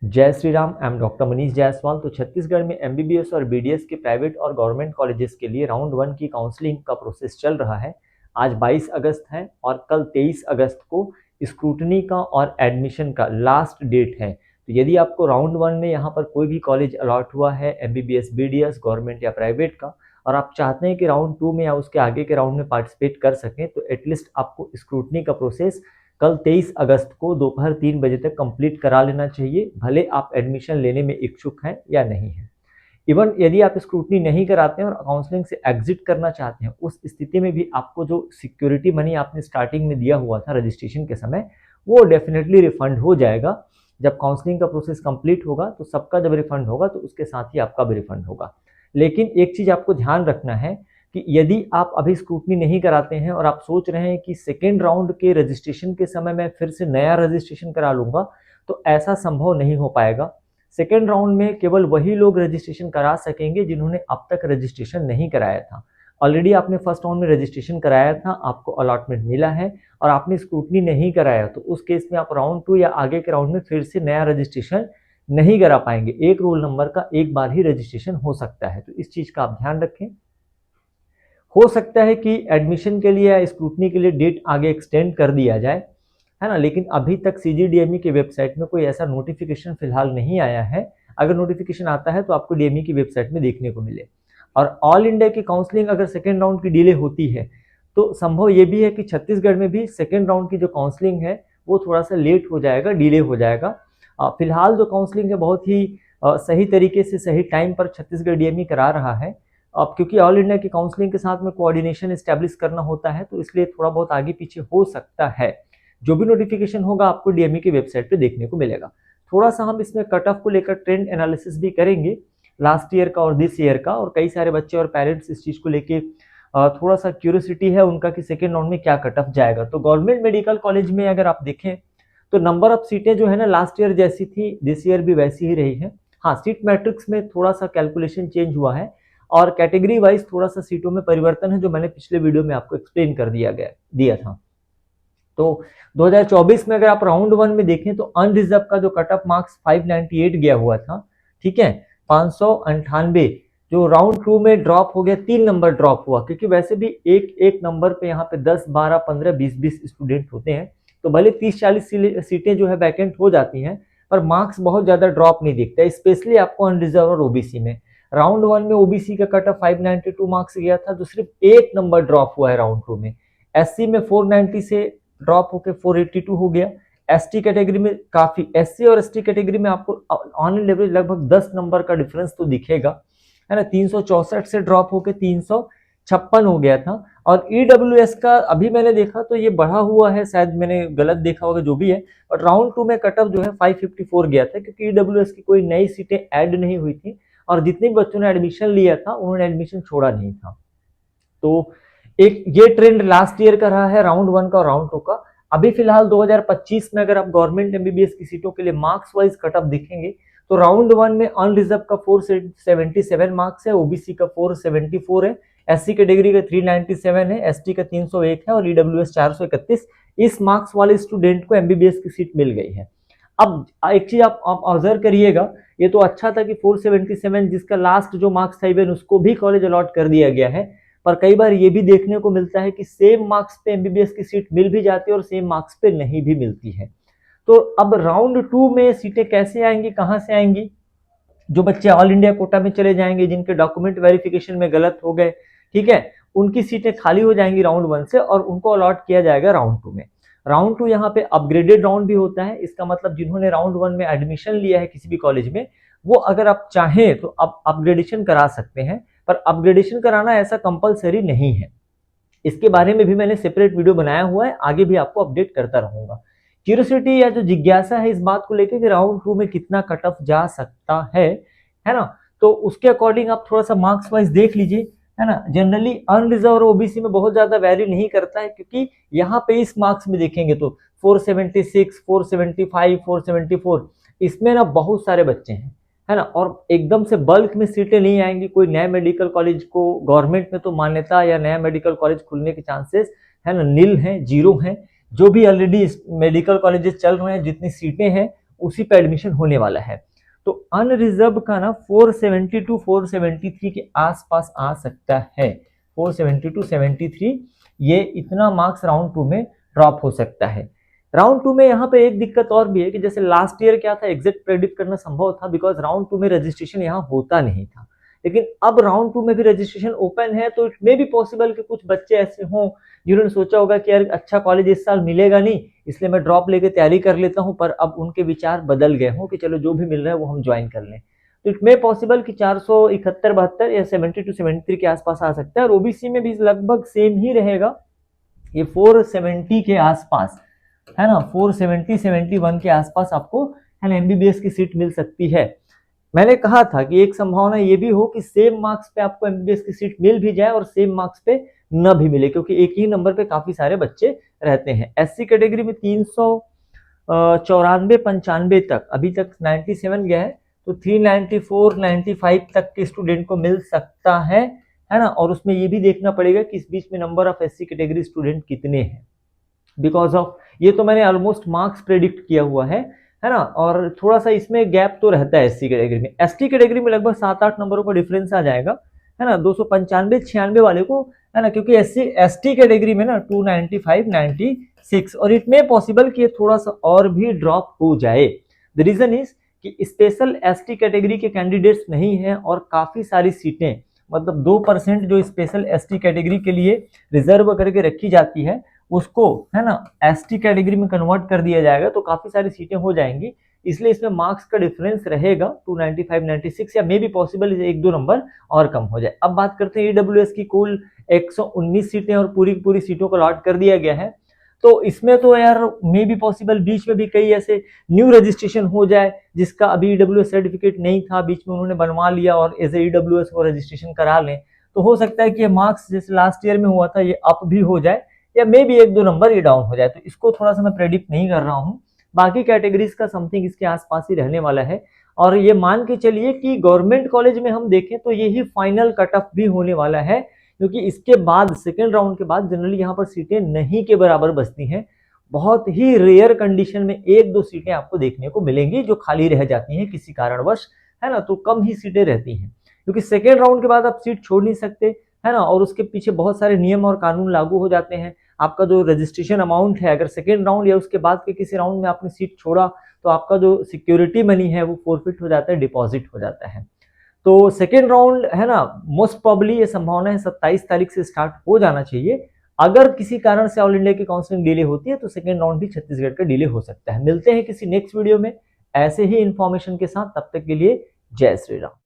जय Shri Ram. I am doctor Manish Jaiswal. तो छत्तीसगढ़ में एमबीबीएस और बीडीएस के प्राइवेट और गवर्नमेंट कॉलेजेस के लिए राउंड 1 की काउंसलिंग का प्रोसेस चल रहा है। आज 22 अगस्त है और कल 23 अगस्त को स्क्रूटनी का और एडमिशन का लास्ट डेट है। तो यदि आपको राउंड 1 में यहाँ पर कोई भी कॉलेज अलॉट हुआ है एमबीबीएस बीडीएस गवर्नमेंट या प्राइवेट का, और आप चाहते हैं कि राउंड 2 में या उसके आगे के राउंड में पार्टिसिपेट कर सकें, तो एटलीस्ट आपको स्क्रूटनी का प्रोसेस कल 23 अगस्त को दोपहर 3 बजे तक कंप्लीट करा लेना चाहिए, भले आप एडमिशन लेने में इच्छुक हैं या नहीं हैं। इवन यदि आप स्क्रूटनी नहीं कराते हैं और काउंसलिंग से एग्जिट करना चाहते हैं, उस स्थिति में भी आपको जो सिक्योरिटी मनी आपने स्टार्टिंग में दिया हुआ था रजिस्ट्रेशन के समय, वो डेफिनेटली रिफंड हो जाएगा। जब काउंसलिंग का प्रोसेस कंप्लीट होगा तो सबका जब रिफंड होगा तो उसके साथ ही आपका भी रिफंड होगा। लेकिन एक चीज आपको ध्यान रखना है कि यदि आप अभी स्क्रूटनी नहीं कराते हैं और आप सोच रहे हैं कि सेकेंड राउंड के रजिस्ट्रेशन के समय मैं फिर से नया रजिस्ट्रेशन करा लूंगा, तो ऐसा संभव नहीं हो पाएगा। सेकेंड राउंड में केवल वही लोग रजिस्ट्रेशन करा सकेंगे जिन्होंने अब तक रजिस्ट्रेशन नहीं कराया था। ऑलरेडी आपने फर्स्ट राउंड में रजिस्ट्रेशन कराया था, आपको अलॉटमेंट मिला है और आपने स्क्रूटनी नहीं कराया, तो उस केस में आप राउंड 2 या आगे के राउंड में फिर से नया रजिस्ट्रेशन नहीं करा पाएंगे। एक रोल नंबर का एक बार ही रजिस्ट्रेशन हो सकता है, तो इस चीज का आप ध्यान रखें। हो सकता है कि एडमिशन के लिए या स्क्रूटनी के लिए डेट आगे एक्सटेंड कर दिया जाए, है ना, लेकिन अभी तक सीजीडीएमई की वेबसाइट में कोई ऐसा नोटिफिकेशन फिलहाल नहीं आया है। अगर नोटिफिकेशन आता है तो आपको डीएमई की वेबसाइट में देखने को मिले। और ऑल इंडिया की काउंसलिंग अगर सेकेंड राउंड की डिले होती है तो संभव ये भी है कि छत्तीसगढ़ में भी सेकेंड राउंड की जो काउंसलिंग है वो थोड़ा सा लेट हो जाएगा, डिले हो जाएगा। फिलहाल जो काउंसलिंग है बहुत ही सही तरीके से सही टाइम पर छत्तीसगढ़ डीएमई करा रहा है। अब क्योंकि ऑल इंडिया की काउंसलिंग के साथ में कोऑर्डिनेशन एस्टेब्लिश करना होता है, तो इसलिए थोड़ा बहुत आगे पीछे हो सकता है। जो भी नोटिफिकेशन होगा आपको डीएमई की वेबसाइट पे देखने को मिलेगा। थोड़ा सा हम इसमें कट ऑफ को लेकर ट्रेंड एनालिसिस भी करेंगे, लास्ट ईयर का और दिस ईयर का, और कई सारे बच्चे और पेरेंट्स इस चीज को लेके थोड़ा सा क्यूरियोसिटी है उनका कि सेकेंड राउंड में क्या कट ऑफ जाएगा। तो गवर्नमेंट मेडिकल कॉलेज में अगर आप देखें तो नंबर ऑफ सीटें जो है ना लास्ट ईयर जैसी थी दिस ईयर भी वैसी ही रही है। हाँ, सीट मैट्रिक्स में थोड़ा सा कैलकुलेशन चेंज हुआ है और कैटेगरी वाइज थोड़ा सा सीटों में परिवर्तन है, जो मैंने पिछले वीडियो में आपको एक्सप्लेन कर दिया था। तो 2024 में अगर आप राउंड 1 में देखें तो अनरिजर्व का जो कट ऑफ मार्क्स 598 गया हुआ था, ठीक है, 598, जो राउंड 2 में ड्रॉप हो गया, 3 नंबर ड्रॉप हुआ, क्योंकि वैसे भी एक एक नंबर पे यहाँ पे 10 12 15 20 20 स्टूडेंट होते हैं, तो भले 30-40 सीटें जो है वैकेंट हो जाती हैं, पर मार्क्स बहुत ज्यादा ड्रॉप नहीं दिखता, स्पेशली आपको अनरिजर्व और ओबीसी में। राउंड 1 में ओबीसी का कट ऑफ 592 मार्क्स गया था, जो सिर्फ एक नंबर ड्रॉप हुआ है राउंड 2 में। एससी में 490 से ड्रॉप होकर 482 हो गया। एसटी कैटेगरी में काफी, एससी और एसटी कैटेगरी में आपको ऑन एन एवरेज लगभग 10 नंबर का डिफरेंस तो दिखेगा, है ना। 364 से ड्रॉप होकर 356 हो गया था। और ईडब्ल्यूएस का अभी मैंने देखा तो ये बढ़ा हुआ है, शायद मैंने गलत देखा होगा, जो भी है, और राउंड 2 में कट ऑफ जो है 554 गया था, क्योंकि ईडब्ल्यूएस की कोई नई सीटें ऐड नहीं हुई थी और जितने भी बच्चों ने एडमिशन लिया था उन्होंने एडमिशन छोड़ा नहीं था। तो एक ये ट्रेंड लास्ट ईयर का रहा है, राउंड 1 का और राउंड 2 का। अभी फिलहाल 2025 में अगर आप गवर्नमेंट एमबीबीएस की सीटों के लिए मार्क्स वाइज कट ऑफ देखेंगे तो राउंड 1 में अनरिजर्व का 477 मार्क्स है, ओबीसी का 474 है, एससी कैटेगरी का 397 है, एसटी का 301 है और ईडब्ल्यूएस 431। इस मार्क्स वाले स्टूडेंट को एमबीबीएस की सीट मिल गई है। अब एक चीज आप ऑब्जर्व करिएगा, ये तो अच्छा था कि 477 जिसका लास्ट जो मार्क्स था इवन उसको भी कॉलेज अलॉट कर दिया गया है, पर कई बार ये भी देखने को मिलता है कि सेम मार्क्स पे एमबीबीएस की सीट मिल भी जाती है और सेम मार्क्स पे नहीं भी मिलती है। तो अब राउंड 2 में सीटें कैसे आएंगी, कहां से आएंगी? जो बच्चे ऑल इंडिया कोटा में चले जाएंगे, जिनके डॉक्यूमेंट वेरिफिकेशन में गलत हो गए, ठीक है, उनकी सीटें खाली हो जाएंगी राउंड 1 से और उनको अलॉट किया जाएगा राउंड 2 में। राउंड 2 यहाँ पे अपग्रेडेड राउंड भी होता है। इसका मतलब जिन्होंने राउंड 1 में एडमिशन लिया है किसी भी कॉलेज में, वो अगर आप चाहें तो आप अपग्रेडेशन करा सकते हैं, पर अपग्रेडेशन कराना ऐसा कंपलसरी नहीं है। इसके बारे में भी मैंने सेपरेट वीडियो बनाया हुआ है, आगे भी आपको अपडेट करता रहूंगा। क्यूरियोसिटी या जो जिज्ञासा है इस बात को लेकर कि राउंड 2 में कितना कट ऑफ जा सकता है ना, तो उसके अकॉर्डिंग आप थोड़ा सा मार्क्स वाइज देख लीजिए, है ना। जनरली अनरिजर्व और ओबीसी में बहुत ज्यादा वैरी नहीं करता है, क्योंकि यहाँ पे इस मार्क्स में देखेंगे तो 476, 475, 474, इसमें ना बहुत सारे बच्चे हैं, है ना, और एकदम से बल्क में सीटें नहीं आएंगी। कोई नया मेडिकल कॉलेज को गवर्नमेंट में तो मान्यता या नया मेडिकल कॉलेज खुलने के चांसेस, है ना, नील हैं, जीरो हैं। जो भी ऑलरेडी मेडिकल कॉलेजेस चल रहे हैं, जितनी सीटें हैं उसी पे एडमिशन होने वाला है। तो अनरिजर्व का ना 470 टू 473 के आसपास आ सकता है। 470 टू 73 ये इतना मार्क्स राउंड 2 में ड्रॉप हो सकता है। राउंड 2 में यहाँ पे एक दिक्कत और भी है कि जैसे लास्ट ईयर क्या था, एग्जैक्ट प्रेडिक्ट करना संभव था बिकॉज राउंड 2 में रजिस्ट्रेशन यहाँ होता नहीं था, लेकिन अब राउंड 2 में भी रजिस्ट्रेशन ओपन है। तो इट मे बी पॉसिबल कि कुछ बच्चे ऐसे हों जिन्होंने सोचा होगा कि यार अच्छा कॉलेज इस साल मिलेगा नहीं, इसलिए मैं ड्रॉप लेके तैयारी कर लेता हूं, पर अब उनके विचार बदल गए हों कि चलो जो भी मिल रहा है वो हम ज्वाइन कर लें। तो इट मे पॉसिबल कि 471-72 या 70 टू 73 के आसपास आ सकता है। और ओबीसी में भी लगभग सेम ही रहेगा, ये 470 के आसपास है ना, 470-71 के आसपास आपको है ना एमबीबीएस की सीट मिल सकती है। मैंने कहा था कि एक संभावना ये भी हो कि सेम मार्क्स पे आपको एमबीबीएस की सीट मिल भी जाए और सेम मार्क्स पे न भी मिले, क्योंकि एक ही नंबर पे काफी सारे बच्चे रहते हैं। एससी कैटेगरी में 394-95 तक, अभी तक 97 गया है, तो 394-95 तक के स्टूडेंट को मिल सकता है ना। और उसमें ये भी देखना पड़ेगा कि इस बीच में number of SC category student कितने हैं, बिकॉज ऑफ ये तो मैंने ऑलमोस्ट मार्क्स प्रेडिक्ट किया हुआ है ना। और थोड़ा सा इसमें गैप तो रहता है एससी कैटेगरी में। एसटी कैटेगरी में लगभग 7-8 नंबरों का डिफरेंस आ जाएगा है ना, 295-96 वाले को है ना, क्योंकि एसटी कैटेगरी में ना 295-96, और इट में पॉसिबल कि ये थोड़ा सा और भी ड्रॉप हो जाए। द रीजन इज कि स्पेशल एसटी कैटेगरी के कैंडिडेट्स नहीं है और काफी सारी सीटें, मतलब 2% जो स्पेशल एसटी कैटेगरी के लिए रिजर्व करके रखी जाती है उसको है ना एसटी कैटेगरी में कन्वर्ट कर दिया जाएगा, तो काफी सारी सीटें हो जाएंगी। इसलिए इसमें मार्क्स का डिफरेंस रहेगा 295-96, या मे बी पॉसिबल 1-2 नंबर और कम हो जाए। अब बात करते हैं ईडब्ल्यूएस की कुल 119 सीटें और पूरी पूरी सीटों को अलॉट कर दिया गया है। तो इसमें तो यार मे बी पॉसिबल बीच में भी कई ऐसे न्यू रजिस्ट्रेशन हो जाए जिसका अभी ईडब्ल्यूएस सर्टिफिकेट नहीं था, बीच में उन्होंने बनवा लिया और एज ए ईडब्ल्यूएस को रजिस्ट्रेशन करा लें, तो हो सकता है कि ये मार्क्स जैसे लास्ट ईयर में हुआ था ये अप भी हो जाए, या मे बी 1-2 नंबर ये डाउन हो जाए। तो इसको थोड़ा सा मैं प्रेडिक्ट नहीं कर रहा हूँ। बाकी कैटेगरीज का समथिंग इसके आसपास ही रहने वाला है। और ये मान के चलिए कि गवर्नमेंट कॉलेज में हम देखें तो यही फाइनल कट ऑफ भी होने वाला है, क्योंकि इसके बाद सेकेंड राउंड के बाद जनरली यहाँ पर सीटें नहीं के बराबर बचती हैं। बहुत ही रेयर कंडीशन में 1-2 सीटें आपको देखने को मिलेंगी जो खाली रह जाती हैं किसी कारणवश, है ना, तो कम ही सीटें रहती हैं, क्योंकि सेकेंड राउंड के बाद आप सीट छोड़ नहीं सकते है ना, और उसके पीछे बहुत सारे नियम और कानून लागू हो जाते हैं। आपका जो रजिस्ट्रेशन अमाउंट है, अगर सेकेंड राउंड या उसके बाद के किसी राउंड में आपने सीट छोड़ा तो आपका जो सिक्योरिटी मनी है वो फोरफिट हो जाता है, डिपॉजिट हो जाता है। तो सेकेंड राउंड है ना मोस्ट प्रॉब्ली ये संभावना है 27 तारीख से स्टार्ट हो जाना चाहिए। अगर किसी कारण से ऑल इंडिया की काउंसलिंग डिले होती है तो सेकेंड राउंड भी छत्तीसगढ़ का डिले हो सकता है। मिलते हैं किसी नेक्स्ट वीडियो में ऐसे ही इंफॉर्मेशन के साथ, तब तक के लिए जय श्री राम।